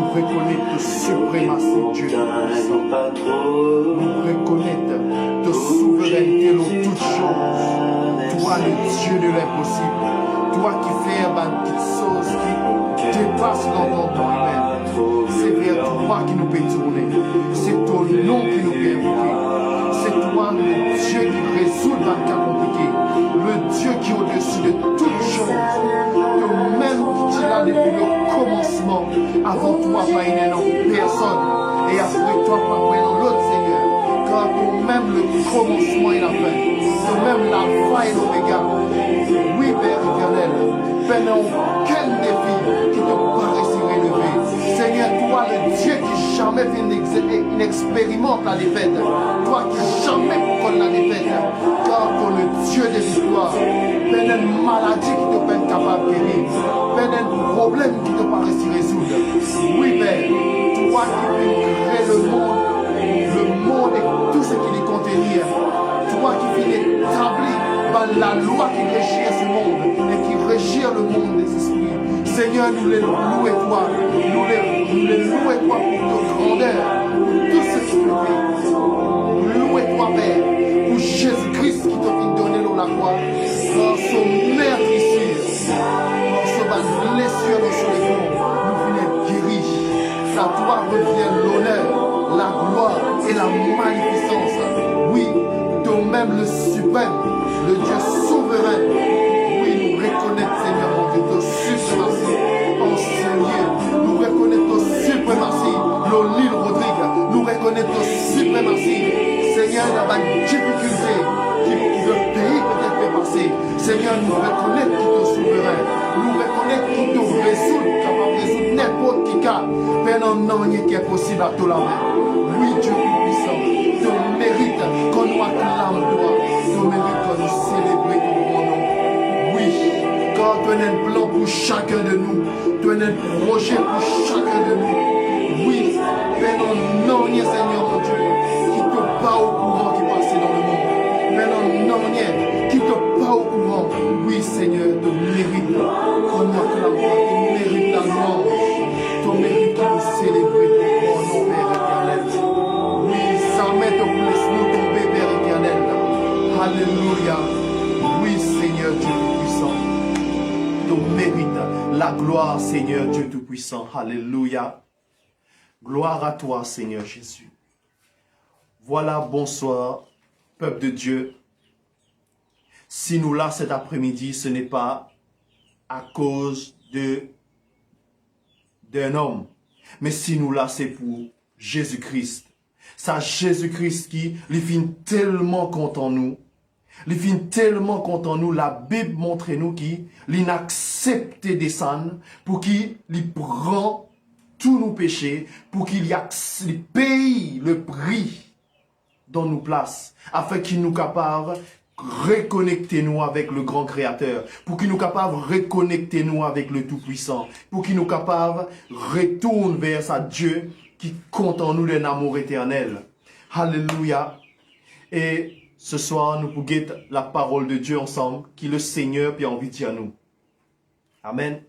Nous reconnaître ta suprématie, Dieu Tout-Puissant. Nous reconnaître ta souveraineté dans toutes choses. Toi, le Dieu de l'impossible. Toi qui fais une petite chose qui dépasse l'entendement humain. C'est vers toi qui nous peut tourner. C'est ton nom qui nous peut invoquer. C'est toi le Dieu qui résout le cas compliqué. Le Dieu qui est au-dessus de toutes choses. Le même qui là depuis le commencement. Avant toi, pas une personne. Et après toi, pas dans l'autre Seigneur. Car toi-même le commencement et la fin. Toi-même l'alpha et l'oméga. Oui, Père éternel. Père, n'a aucun défi qui te paraisse relevé. Seigneur, toi, le Dieu qui jamais n'expérimente la défaite. Toi qui jamais connaît la défaite. Car toi, le Dieu des histoires. Père, une maladie qui te peine capable de guérir. Père, un problème qui te paraisse résoudre. Oui, Père, toi qui veux créer le monde et tout ce qui les contenir. Toi qui veux établir la loi qui régit ce monde et qui régit le monde des esprits. Seigneur, nous les louons et toi. Nous les louons et toi pour ta grandeur, pour tout ce que tu fais. Louons et toi, Père, pour Jésus-Christ qui t'a fait donner dans la croix. Dans son meurtrissure, dans son blessure dans son front, nous venons guérir. À toi revient l'honneur, la gloire et la magnificence. Oui, toi-même le suprême, le Dieu souverain. Oui, nous reconnaissons, Seigneur, mon Dieu, ta suprématie en Seigneur. Nous reconnaissons ta suprématie, l'île Rodrigue. Nous reconnaissons ta suprématie, Seigneur, dans la difficulté qui le pays peut-être fait passer. Seigneur, nous reconnaissons tout ton souverain. Nous reconnaissons tout ton résoudre, capable de résoudre n'importe qui cas. Père, non, rien qui est possible à tout la main. Oui, Dieu tout-puissant, ton mérite qu'on nous acclame toi. Ton mérite qu'on nous célèbre ton grand nom. Oui, car tu as un plan pour chacun de nous. Tu as un projet pour chacun de nous. Oui, Père, non, rien, Seigneur, mon Dieu, qui te pas au courant qui passe dans le monde. Père, non, rien, qui te pas au courant. Oui, Seigneur, ton mérite qu'on nous acclame toi. Ton mérite la louange. Ton mérite qui nous célèbre ton grand nom, Père éternel. Oui, jamais te laisse-nous tomber, Père éternel. Alléluia. Oui, Seigneur Dieu Tout-Puissant. Tu mérites la gloire, Seigneur Dieu Tout-Puissant. Alléluia. Gloire à toi, Seigneur Jésus. Voilà, bonsoir, peuple de Dieu. Si nous là cet après-midi, ce n'est pas à cause d'un homme. Mais si nous là, c'est pour Jésus-Christ. C'est Jésus-Christ qui lui fait tellement content nous. Il fin tellement content nous, la Bible montre nous qui l'inaccepte descendre pour qu'il prend tous nos péchés, pour qu'il paye le prix dans nos places, afin qu'il nous capable reconnecter nous avec le grand créateur, pour qu'il nous capable reconnecter nous avec le tout-puissant, pour qu'il nous capable retourne vers sa Dieu qui compte en nous d'un amour éternel. Alléluia. Et ce soir, nous pouvons guetter la parole de Dieu ensemble, qui le Seigneur a envie de dire à nous. Amen.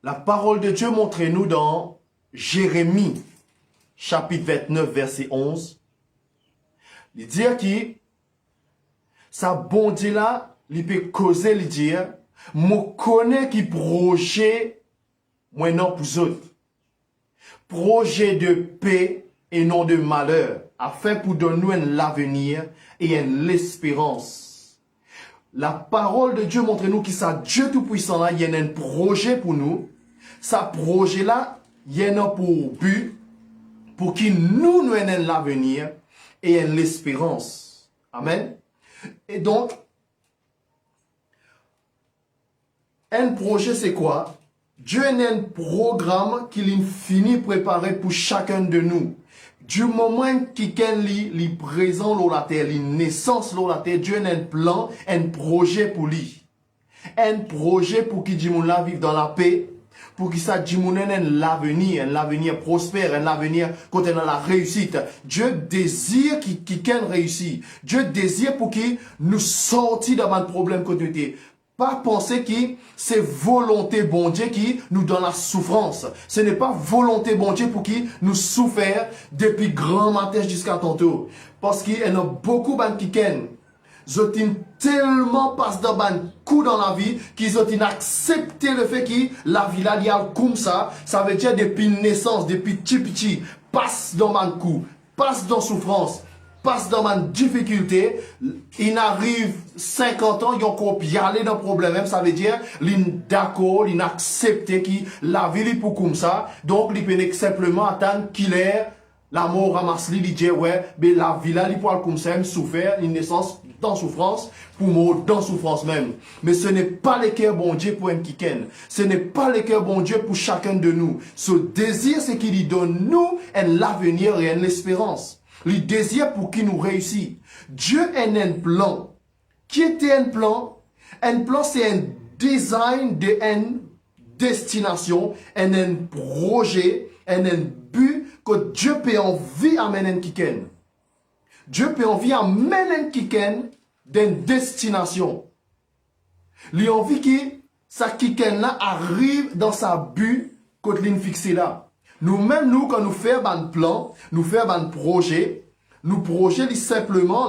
La parole de Dieu montre-nous dans Jérémie, chapitre 29, verset 11. Il dit que sa bonté là, il peut causer, il dit, moi connais qui projet, moi non pour autres. Projet de paix et non de malheur, afin pour donner l'avenir et l'espérance. La parole de Dieu montre-nous que ça Dieu Tout-Puissant là, il y a un projet pour nous. Ce projet là, il y a un pour but, pour qu'il nous donne l'avenir et l'espérance. Amen. Et donc, un projet c'est quoi? Dieu a un programme qu'il finit préparé pour chacun de nous. Du moment qu'il est présent dans la terre, il naissance dans la terre, Dieu a un plan, un projet pour lui. Un projet pour qu'il vive dans la paix, pour qu'il ça l'avenir prospère, un avenir côté dans la réussite. Dieu désire qu'il réussisse. Dieu désire pour qu'il nous sorti dans un problème côté. pas penser que c'est volonté bon Dieu qui nous donne la souffrance. Ce n'est pas volonté bon Dieu pour qui nous souffrir depuis grand matin jusqu'à tantôt. Parce qu'il y en a beaucoup qui ken. Ils ont tellement passé dans un coup dans la vie qu'ils ont accepté le fait que la vie là, il y a comme ça. Ça veut dire depuis naissance, depuis petit, passe dans un coup, passe dans souffrance, passe dans une difficulté, il arrive 50 ans, il encore aller dans le problème, même ça veut dire, il d'accord, il accepte que la vie est pour comme ça, donc il peut simplement attendre qu'il ait la mort ramasse lui, il dit ouais, mais la vie là, il peut comme ça, même souffrir, une naissance dans souffrance, pour mort dans souffrance même. Mais ce n'est pas le cœur bon Dieu pour un kiken. Ce n'est pas le cœur bon Dieu pour chacun de nous. Ce désir, c'est qu'il lui donne nous l'avenir et l'espérance. Le désir pour qu'il nous réussisse. Dieu a un plan. Qui était un plan? Un plan, c'est un design de une destination, un projet, un but que Dieu peut envie à mener un kiken. Dieu peut envie à mener un kiken d'une destination. Il a envie que sa kiken là arrive dans sa but que l'on fixe là. Nous-mêmes, nous, quand nous faisons un plan, nous faisons un projet, nous projet simplement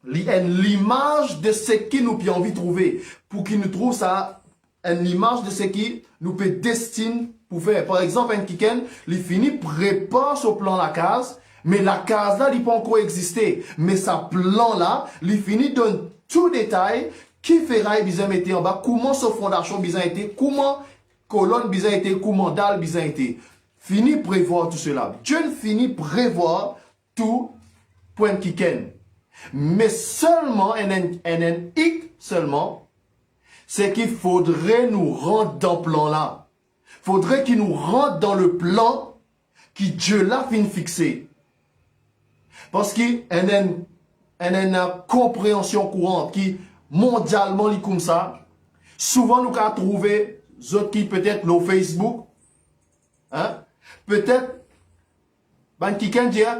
l'image de ce qui nous peut envie de trouver. Pour qu'il nous trouve ça, une image de ce qui nous peut destiner pour faire. Par exemple, un kiken, il finit prépare ce plan la case, mais la case là, il peut encore exister. Mais sa plan là, il finit donne tout détail, qui fera bizarre mettre en bas, comment ce fondation bizarre été, comment colonne bizarre été, comment dalle bizarre été. Fini prévoir tout cela. Dieu finit prévoir tout point kiken. Mais seulement, un hic seulement, c'est qu'il faudrait nous rendre dans le plan là. Faudrait qu'il nous rentre dans le plan qui Dieu l'a fin fixé. Parce qu'il y a une compréhension courante qui mondialement est comme ça. Souvent nous avons trouvé autres qui peut-être le Facebook, hein? Peut-être qui can dire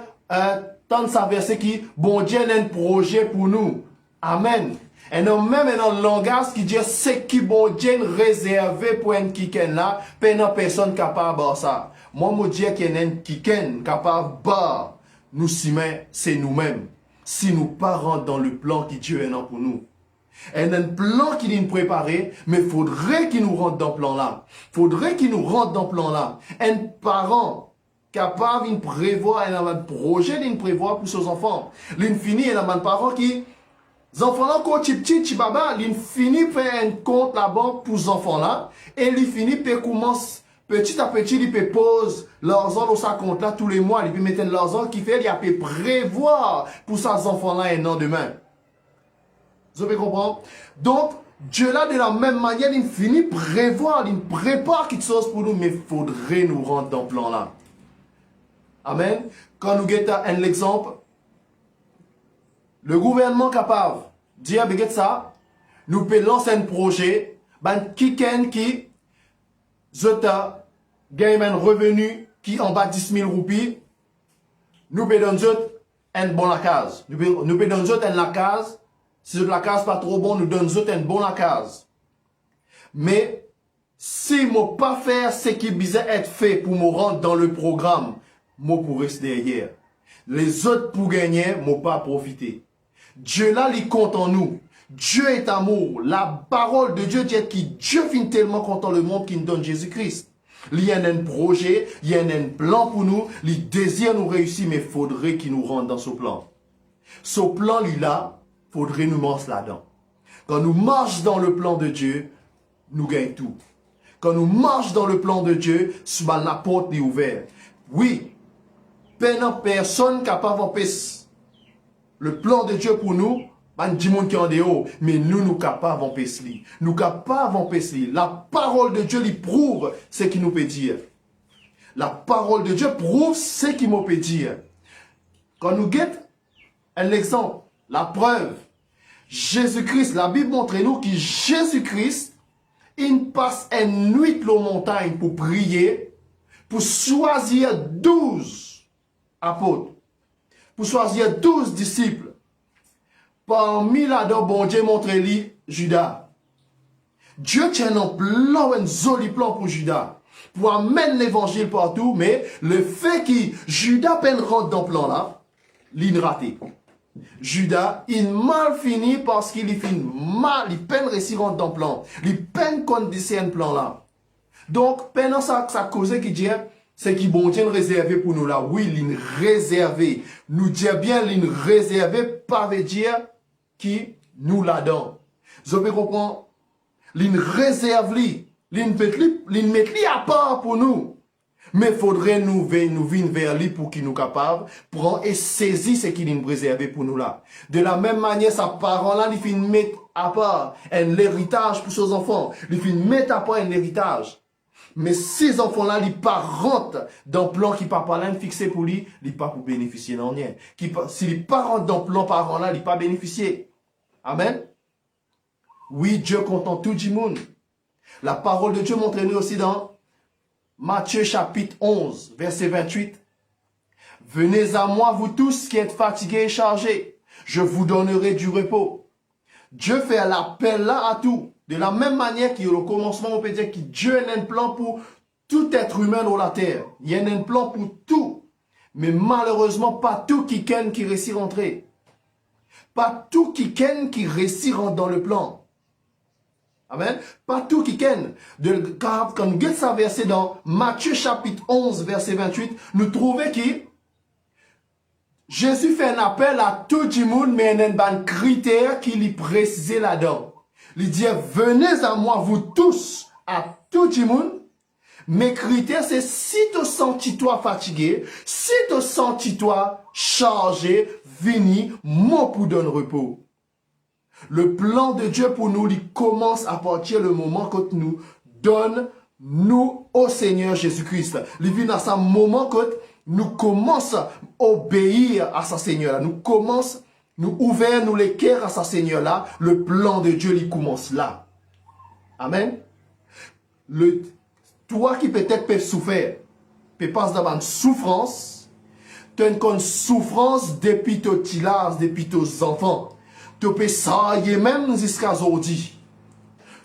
tant de sa verset qui bon Dieu a un projet pour nous. Amen. Et non même un langage qui dit ce qui bon Dieu réservé pour un kiken là, personne capable de ça. Moi me dire qu'il y a un kiken capable de nous si c'est nous-mêmes. Si nous pas rentrons dans le plan que Dieu a pour nous. Et un plan qui est préparé, mais il faudrait qu'il nous rentre dans le plan là. Faudrait qu'il nous rentre dans le plan là. Un parent capable de prévoir, un projet de prévoir pour ses enfants. L'infini, il y a un parent qui, les enfants là, quand petit, baba, l'infini fait un compte là-bas pour les enfants là, et l'infini peut commencer, petit à petit, il peut poser l'argent dans sa compte là tous les mois, il peut mettre l'argent qui fait, il peut prévoir pour ces enfants là un an demain. Vous pouvez comprendre? Donc, Dieu là, de la même manière, il finit prévoir, il prépare quelque chose pour nous, mais il faudrait nous rendre dans le plan là. Amen. Quand nous guettons un exemple, le gouvernement capable de dire, ben ça, nous pouvons lancer un projet, ben qui zota gagne un revenu qui en bas 10 000 roupies, nous pouvons donner un bon la case. Nous pouvons donner un la case. Si la case pas trop bon, nous donnons un bon la case. Mais si moi pas faire ce qui bizarre être fait pour me rendre dans le programme, moi pour rester derrière. Les autres pour gagner, moi pas profiter. Dieu là, il compte en nous. Dieu est amour. La parole de Dieu dit que Dieu finit tellement content le monde qu'il nous donne Jésus-Christ. Il y a un projet, il y a un plan pour nous, il désire nous réussir, mais il faudrait qu'il nous rentre dans ce plan. Ce plan, lui là, faudrait nous marcher là-dedans. Quand nous marchons dans le plan de Dieu, nous gagnons tout. Quand nous marchons dans le plan de Dieu, la porte est ouverte. Oui, personne capable d'empêcher le plan de Dieu pour nous, du monde qui est en dehors, mais nous capables d'empêcher. Nous capables d'empêcher. La parole de Dieu lui prouve ce qu'il nous peut dire. La parole de Dieu prouve ce qu'il nous peut dire. Quand nous guettons un exemple, la preuve, Jésus-Christ, la Bible montre nous que Jésus-Christ, il passe une nuit aux montagnes pour prier, pour choisir 12 apôtres, pour choisir 12 disciples. Parmi là-dedans, bon Dieu montre lui Judas. Dieu tient un plan, un joli plan pour Judas. Pour amener l'évangile partout, mais le fait que Judas peine rentre dans le plan là, il raté. Judas, il mal fini parce qu'il finit mal, il peine réussir rentre dans le plan. Il peine conditionner un plan là. Donc, pendant ça cause qui dit, c'est qu'il bon Dieu réservé pour nous là. Oui, il réservé. Nous dit bien, il réservé, pas veut dire qui nous là-dedans. Vous pouvez comprendre? Il réserve lui. Il met lui à part pour nous. Mais il faudrait nous venir vers lui pour qu'il nous capable prendre et saisir ce qu'il nous réservé pour nous là. De la même manière, sa parent là, il fait mettre à part un héritage pour ses enfants. Il fait mettre à part un héritage. Mais ces enfants-là, ils pas rentrent dans le plan qui papa là fixé pour lui, ils pas pour bénéficier d'en rien. Si ils pas rentrent dans le plan parent là, ils pas bénéficier. Amen. Oui, Dieu content tout du monde. La parole de Dieu montre nous aussi dans Matthieu chapitre 11, verset 28. Venez à moi, vous tous qui êtes fatigués et chargés. Je vous donnerai du repos. Dieu fait l'appel là à tout. De la même manière qu'au commencement, on peut dire que Dieu a un plan pour tout être humain dans la terre. Il y a un plan pour tout. Mais malheureusement, pas tout qui réussit à rentrer. Pas tout qui réussit à rentrer dans le plan. Amen. Pas tout qui quand on regarde ça verset dans Matthieu chapitre 11, verset 28, nous trouvons que Jésus fait un appel à tout le monde, mais il y a un critère qui lui précise là-dedans. Il dit, venez à moi, vous tous, à tout le monde. Mes critères, c'est si tu sens toi fatigué, si tu sens toi chargé, vini, moi pour donner repos. Le plan de Dieu pour nous, il commence à partir du moment que nous donne nous au Seigneur Jésus-Christ. Il vient à ce moment que nous commençons à obéir à ce Seigneur. Nous commençons, nous ouvrons nous les cœurs à ce Seigneur là. Le plan de Dieu, il commence là. Amen. Toi qui peut-être peux souffrir, peut passer dans une souffrance, tu as une souffrance depuis tes tilas, depuis tes enfants. Tu peux sailler même jusqu'à aujourd'hui.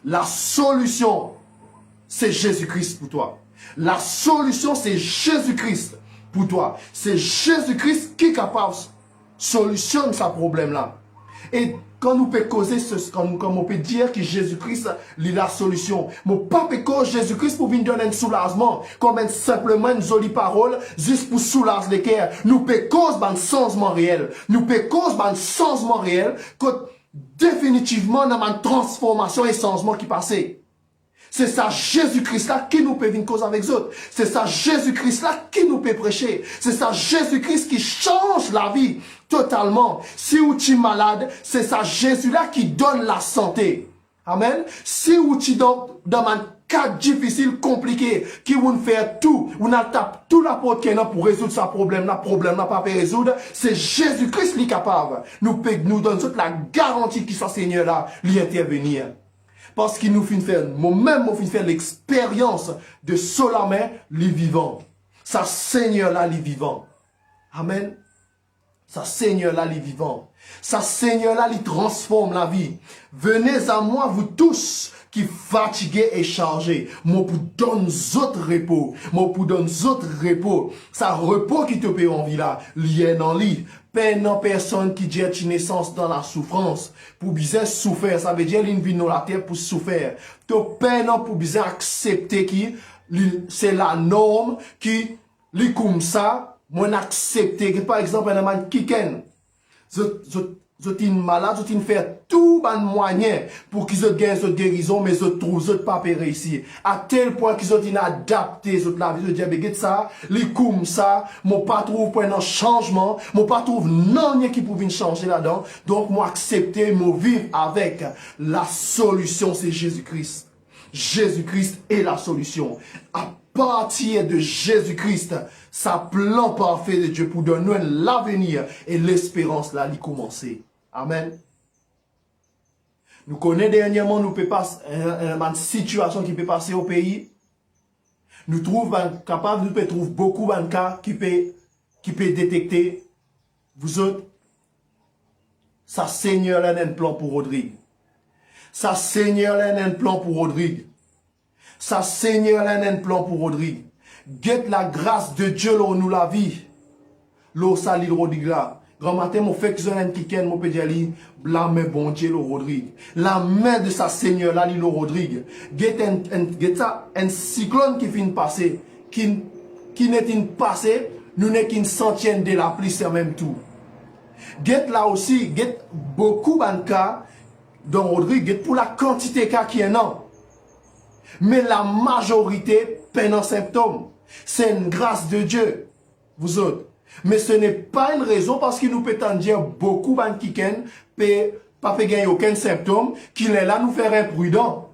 La solution, c'est Jésus-Christ pour toi. La solution, c'est Jésus-Christ pour toi. C'est Jésus-Christ qui est capable de solutionner ce problème-là. Et quand nous pouvons causer quand on peut dire que Jésus-Christ est la solution. Mais pas que Jésus-Christ pour venir donner un soulagement, comme simplement une jolie parole, juste pour soulager les cœurs. Nous pouvons causer un changement réel. Nous pouvons causer un changement réel que définitivement dans une transformation et changement qui passait. C'est ça Jésus-Christ là qui nous peut venir cause avec les autres. C'est ça Jésus-Christ là qui nous peut prêcher. C'est ça Jésus-Christ qui change la vie totalement. Si tu es malade, c'est ça Jésus là qui donne la santé. Amen. Si tu es dans un cas difficile, compliqué, qui vous faire tout, vous n'avez tout la porte qu'il y a pour résoudre ce problème là pas résoudre, c'est Jésus-Christ qui est capable. Nous donne toute la garantie qu'il soit Seigneur là, lui intervenir. Parce qu'il nous fait faire, moi-même, moi, faire l'expérience de Solamé, les vivants. Sa Seigneur-là, les vivants. Amen. Sa Seigneur-là, les vivants. Sa Seigneur-là, il transforme la vie. Venez à moi, vous tous, qui fatigués et chargés. Moi, pour donner autres repos. Moi, pour donner autres repos. Ça repos qui te paye en vie là, lié dans lit. Peine en personne qui dit une naissance dans la souffrance. Pour bien souffrir, ça veut dire une vie dans la terre pour souffrir. Tu peine pour bien accepter qui c'est la norme qui li comme ça, moi accepter que par exemple un man qui ken Zot malade, zot fait tout ban moyen pour qu'ils ont gagnent cette guérison, mais zot trouve zot pas réussir. À tel point qu'ils ont adapté zot la vie, zot dit, beget ça, li comme ça, mon pas trouve point un changement, mon pas trouve non qui pouvait changer là-dedans. Donc, moi accepter, moi vivre avec la solution, c'est Jésus-Christ. Jésus-Christ est la solution. À partir de Jésus-Christ, sa plan parfait de Dieu pour donner l'avenir et l'espérance là, l'y commencer. Amen. Nous connaissons dernièrement, nous peut passer une situation qui peut passer au pays. Nous trouvons capable, nous peut trouver beaucoup de cas qui peut détecter vous autres. Sa Seigneur là a un plan pour Rodrigue. Ça Seigneur là un plan pour Rodrigue. Ça Seigneur là un plan pour Rodrigue. Get la grâce de Dieu là nous la vie. L'eau salide Rodrigue là. Grand matin mon fait que je n'ai qu'un mon pédial la main bon Dieu le Rodrigue. La main de sa Seigneur là le Rodrigue. Get un cyclone qui vient passer qui n'est pas passé, nous n'est qu'une centième de la pluie c'est même tout. Get là aussi, get beaucoup de cas dans Rodrigue, get pour la quantité de cas qui est non. Mais la majorité peine en symptômes. C'est une grâce de Dieu, vous autres. Mais ce n'est pas une raison parce qu'il nous peut en dire beaucoup de qui ne pas gagner aucun symptôme, qu'il est là nous faire imprudent.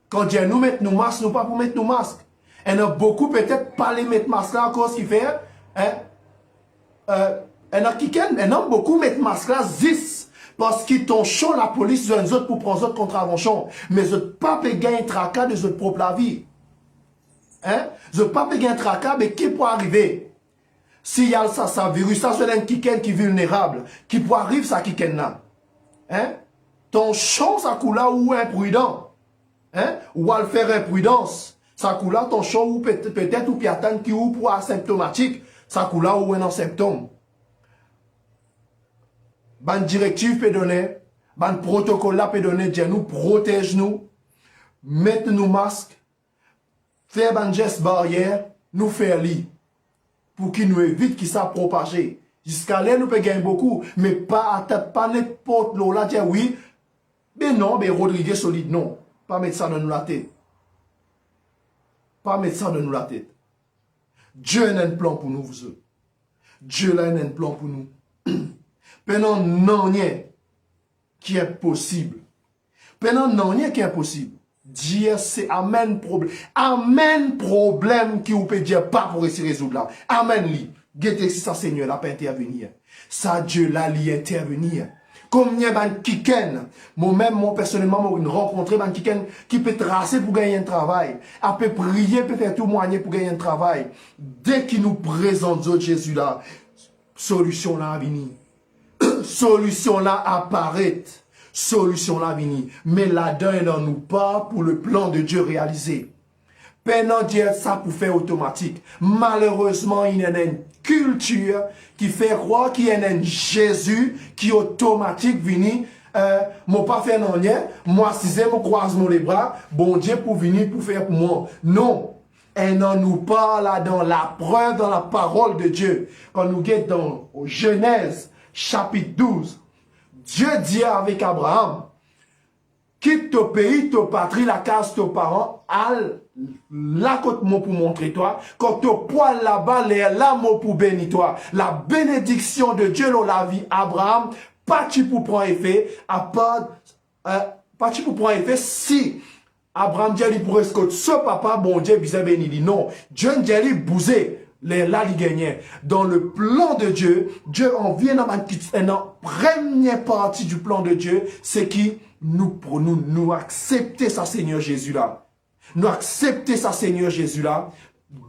Quand Dieu nous met nos masques, nous pas pour mettre nos masques. Il y en a beaucoup peut-être pas les mettre masques là à cause qu'il fait. Il y en a beaucoup mettre masques là 10. Parce qu'ils t'ont chaud la police de nous autres pour prendre autres contraventions. Mais je ne pas payer un tracas de notre propre vie. Hein? Je ne pas payer un tracas, mais qui peut arriver? S'il y a ça virus, ça c'est un kiken qui est vulnérable. Qui peut arriver ça kiken là? Hein? Ton chance à coup là ou imprudent. Hein? Ou à le faire imprudence. Ça coup là ton chance ou peut-être ou piatan qui ou pour asymptomatique. Ça coup là ou un symptôme. Ban directive peut donner, ban protocole là peut donner, Dieu nous protège nous, mettre nous masques, faire ban geste barrière, nous faire lit, pour qu'il nous évite qu'il ça propager. Jusqu'à là nous peut gagner beaucoup, mais pas n'importe l'eau là, dire oui, mais non, mais Rodriguez solide, non, pas mettre ça dans nous la tête. Pas mettre ça dans nous la tête. Dieu a un plan pour nous, vous autres. Dieu a un plan pour nous. Pendant non rien qui est possible. Pendant non rien qui est possible. Dieu c'est amen problème. Amen problème qui vous peut dire pas pour essayer de résoudre là. Amen li. Guettez si ça Seigneur là pas intervenir. Ça Dieu là li intervenir. Combien ban kiken, moi-même, moi personnellement, moi rencontré ban kiken qui peut tracer pour gagner un travail, à peut prier, peut faire tout moyen pour gagner un travail. Dès qu'il nous présente Jésus là, solution là à venir. Solution là apparaît, solution là vini. Mais là-dedans, il n'en nous pas pour le plan de Dieu réalisé. Pendant Dieu, ça pour faire automatique. Malheureusement, il y a une culture qui fait croire qu'il y a un Jésus qui automatique vini. Moi pas faire non rien. Moi si je croise mon les bras, bon Dieu pour venir pour faire pour moi. Non. Et n'en nous pas là dans la preuve, dans la parole de Dieu. Quand nous guettons dans Genèse, chapitre 12, Dieu dit avec Abraham, quitte ton pays, ton patrie, la case, ton parent, al la côte moi pour montrer toi, quand ton poil là-bas, là moi pour bénir toi. La bénédiction de Dieu dans la vie, Abraham, pas tu pour prendre effet, pas tu pour prendre effet si Abraham dit pour escorter ce papa, bon Dieu, bizarre béni, dit non, Dieu dit bouser. Là, il gagnait. Dans le plan de Dieu, Dieu en vient dans la première partie du plan de Dieu, c'est qui nous accepter sa Seigneur Jésus là. Nous accepter sa Seigneur Jésus là.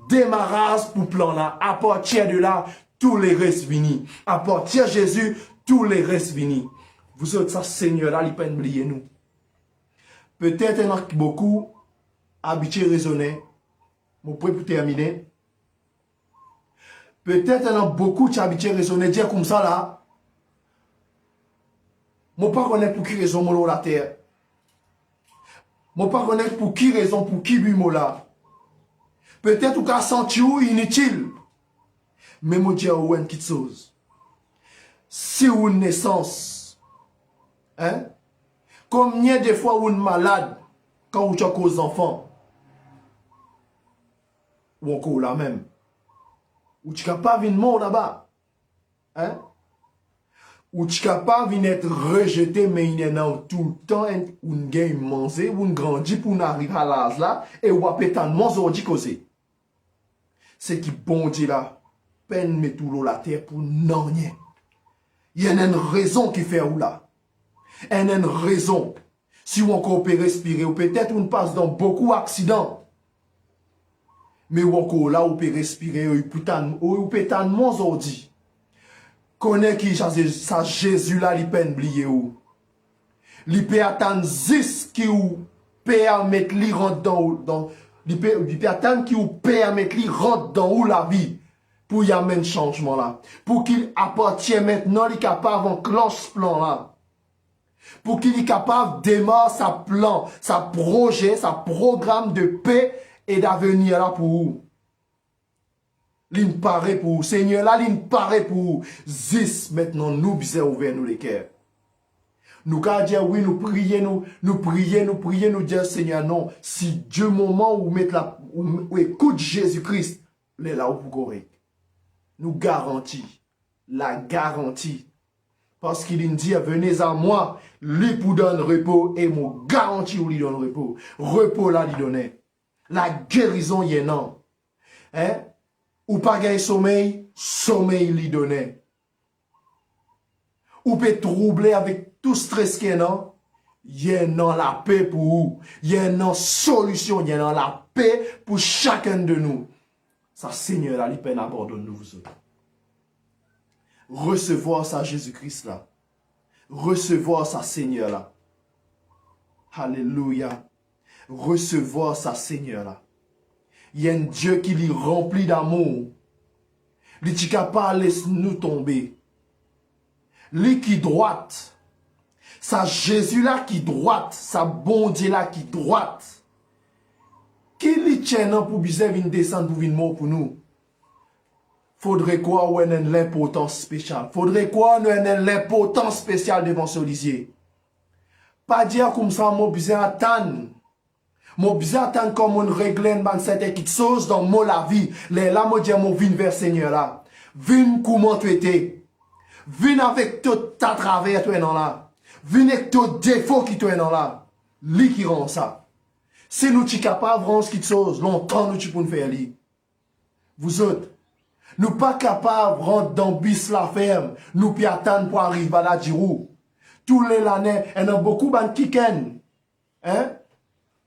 Démarrage pour plan là. À partir de là, tous les restes finis. À partir de Jésus, tous les restes finis. Vous autres, sa Seigneur là, il peut oublier nous. Peut-être il y en a beaucoup habitués raisonner. Mon point pour terminer. Peut-être il y en a beaucoup qui habitués raisonner, dire comme ça là. Moi pas connaître pour qui raison moi la terre. Moi pas connaître pour qui raison, pour qui but moi là. Peut-être ou qu'à sentir inutile. Mais moi dire ou une petite chose. Si ou une naissance, hein? Combien de fois ou une malade quand vous avez aux enfants? Ou encore la même. Ou tu n'es pas venir mort là-bas. Hein? Ou tu n'es pas venir être rejeté, mais il y en a tout le temps une gagne manger, ou une grandit pour arriver à l'âge là, et ou à péter un aujourd'hui causé. C'est qui bon Dieu là, peine met tout l'eau la terre pour non rien. Il y a une raison qui fait ou là. Il y a une raison. Si on encore peut respirer, ou peut-être on passe dans beaucoup d'accidents. Mais ou encore là, ou peut respirer, ou peut être aujourd'hui. Connais qui ça Jésus là, il peut oublier ou. Li peut attendre juste qui ou permettre li rentre dans li peut attendre qui ou permettre li rentre dans ou la vie pour y amener changement là. Pour qu'il appartient maintenant, il est capable d'enclencher ce plan là. Pour qu'il est capable de démarrer sa plan, sa projet, sa programme de paix et d'avenir là pour vous. L'in paraît pour vous. Seigneur là, l'in paraît pour vous. Zis maintenant, nous bisons ouvrir nous les cœurs. Nous quand dire oui, nous prions, nous dire Seigneur non. Si Dieu moment où mettre la, où écoute Jésus-Christ, les là où vous correct. Nous garantit, la garantie. Parce qu'il dit, venez à moi, lui pour donner repos, et mon garantie où lui donne repos. Repos là, lui donner. La guérison y est non. Hein? Ou pas gagner sommeil, sommeil lui donner. Ou peut troubler avec tout stress qu'il y a non. Y a non la paix pour vous. Y a non solution, y a non la paix pour chacun de nous. Ça, Seigneur, là, il peut abandonner nous vous autres. Recevoir ça, Jésus-Christ, là. Recevoir ça, Seigneur, là. Alléluia. Recevoir ça, Seigneur, là. Il y a un Dieu qui lui remplit d'amour. Il dit capable de laisser nous tomber. Lui qui droite. Ça, Jésus, là, qui droite. Ça, bon Dieu, là, qui droite. Qui lui tient pour bizarre venir descendre pour venir mort pour nous? Faudrait quoi ou l'importance spéciale? Faudrait quoi ou l'importance spéciale devant ce lisier? Pas dire comme ça, mon besoin attendre. Mon besoin attendre comme on règle une certaine chose dans mon la vie. Les là, moi dire mon vin vers Seigneur là. Vin comment tu étais. Vin avec tout ta travers toi dans là. Vin avec tout défaut qui toi dans là. Lui qui rend ça. Si nous sommes capables de rendre quelque chose, longtemps nous pouvons faire lui. Vous autres, nous ne sommes pas capables de rentrer dans bis la ferme, nous pouvons attendre pour arriver à la Dirou. Tous les années, il y a beaucoup de qui ken. Hein?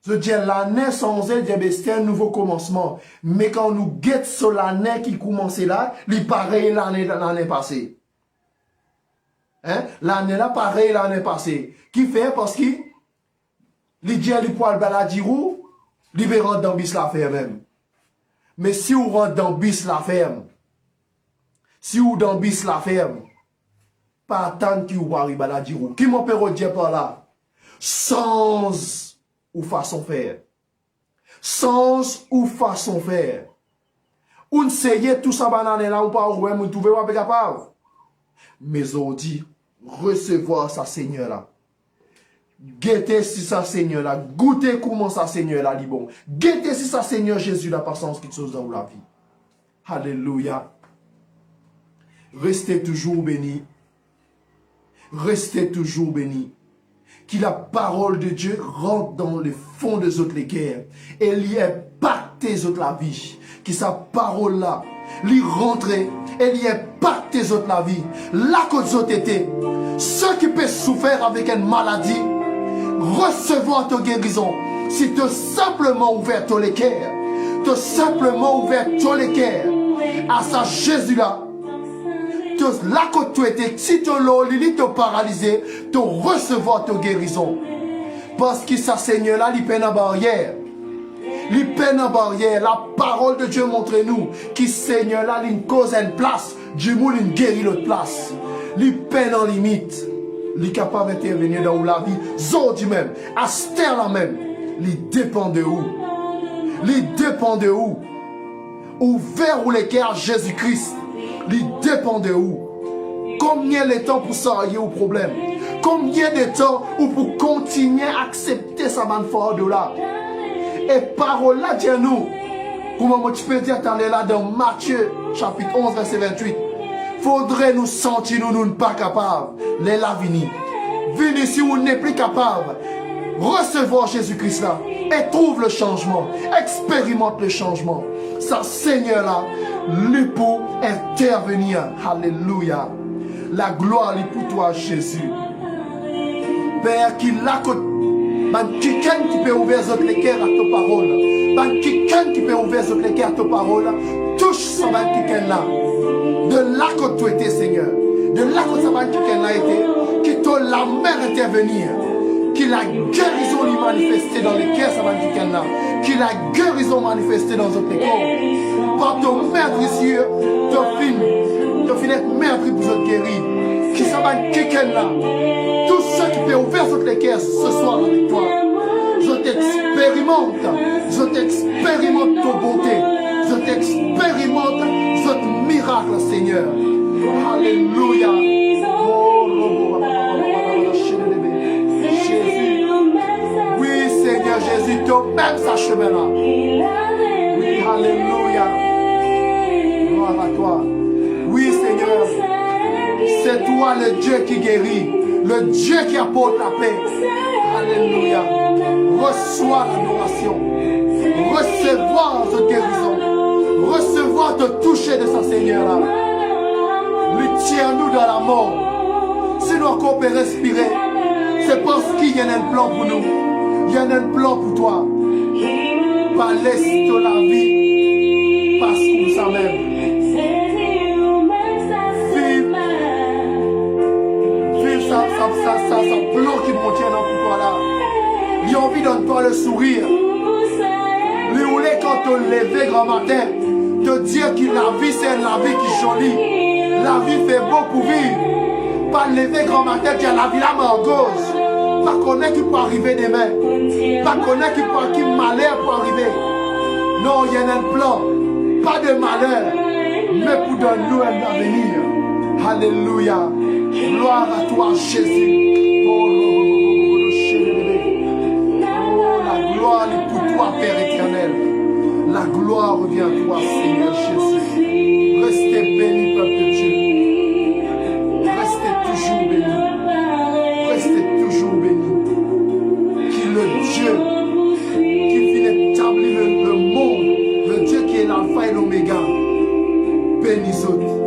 Je dis l'année sans elle, c'est un nouveau commencement. Mais quand nous guettons sur l'année qui commence là, il pareil l'année passée. Hein? L'année là, pareil l'année passée. Qui fait parce que les dieux les poils baladirou, ils vont rentrer dans bis la ferme même. Mais si vous rentrez dans bis la ferme, si vous dans bis la ferme, pas attendre qui vous arrive baladirou. Qui m'en peut dire par là? Sans ou façon faire. Sans ou façon faire. Ou ne sait tout ça banane là ou pas ou vous trouvez pas capable. Mais on dit recevoir sa Seigneur là. Guettez si sa Seigneur là, goûtez comment sa Seigneur là dit bon. Guettez si sa Seigneur Jésus là par sens quelque chose dans la vie. Alléluia. Restez toujours bénis. Restez toujours bénis. Que la parole de Dieu rentre dans le fond des autres les guerres. Et lui impacte les autres la vie. Que sa parole là, lui rentre et lui impacte les autres la vie. Là que les autres étaient, ceux qui peuvent souffrir avec une maladie, recevoir ta guérison. Si tu as simplement ouvert ton cœur, tu as simplement ouvert ton cœur à sa Jésus là. Là que tu étais, si tu as paralysé, tu recevoir ta guérison. Parce que sa Seigneur là, il peine en barrière. Il peine en barrière. La parole de Dieu montre-nous que Seigneur là, il cause une place. Dieu il guérit l'autre place. Il peine en limite. Il est capable d'intervenir dans la vie. Zodi même, à cette là même, il dépend de où? Il dépend de où? Ouvert ou les cœurs Jésus-Christ. Il dépend de où? Combien de temps pour s'arrêter au problème? Combien de temps pour continuer à accepter sa bande fort de là? Et parole là, dis-nous. Comment tu peux dire là dans Matthieu chapitre 11 verset 28? Faudrait nous sentir nous ne pas capables. Les la vini. Venez si vous n'êtes plus capable. Recevoir Jésus-Christ là. Et trouve le changement. Expérimente le changement. Sa Seigneur là. Lui pour intervenir. Alléluia. La gloire est pour toi Jésus. Père qui l'a quelqu'un qui peut ouvrir les cœurs à ta parole. Quelqu'un qui peut ouvrir les cœurs à ta parole. Touche ça quelqu'un là. De là que tu étais Seigneur. De là que ça va quelqu'un là été. Qui t'a la mer intervenir. Qu'il la guérison lui manifestée dans les caisses avant du Canada. Qu'il la guérison manifestée dans notre corps. Par ton maître ici, ton film est maître pour te guérir. Qui s'en va là. Tous ceux qui peuvent ouvrir toutes les caisses ce soir avec toi. Je t'expérimente ton beauté. Je t'expérimente votre miracle, Seigneur. Alléluia. Jésus. Oui, Seigneur Jésus, toi-même sa chemin-là. Oui, alléluia. Gloire à toi. Oui, Seigneur. C'est toi le Dieu qui guérit. Le Dieu qui apporte la paix. Alléluia. Reçois l'adoration. Recevoir cette guérison. Recevoir te toucher de sa Seigneur-là. Lui tiens-nous dans la mort. Si nous encore peut respirer, c'est parce qu'il y a un plan pour nous. Il y a un plan pour toi. Pas laisse la vie parce qu'on s'en même. Vive ça plan qui me tient dans toi là. Il a envie de toi le sourire. Lui voulait quand te lever grand matin, te dire que la vie c'est la vie qui est jolie. La vie fait beau pour vivre. Pas lever grand matin, tu as la vie là en gauche. Pas connaître qui peut arriver demain. Pas connaître qui malheur peut arriver. Non, il y a un plan. Pas de malheur, mais pour donner nous un avenir. Alléluia. Gloire à toi, Jésus. Oh, la gloire est pour toi, Père éternel. La gloire revient à toi, Seigneur Jésus. Restez bénis, peuple de Dieu. Restez toujours bénis. Restez toujours bénis. Qui le Dieu qui vient établir le monde, le Dieu qui est l'alpha et l'oméga, bénis autres.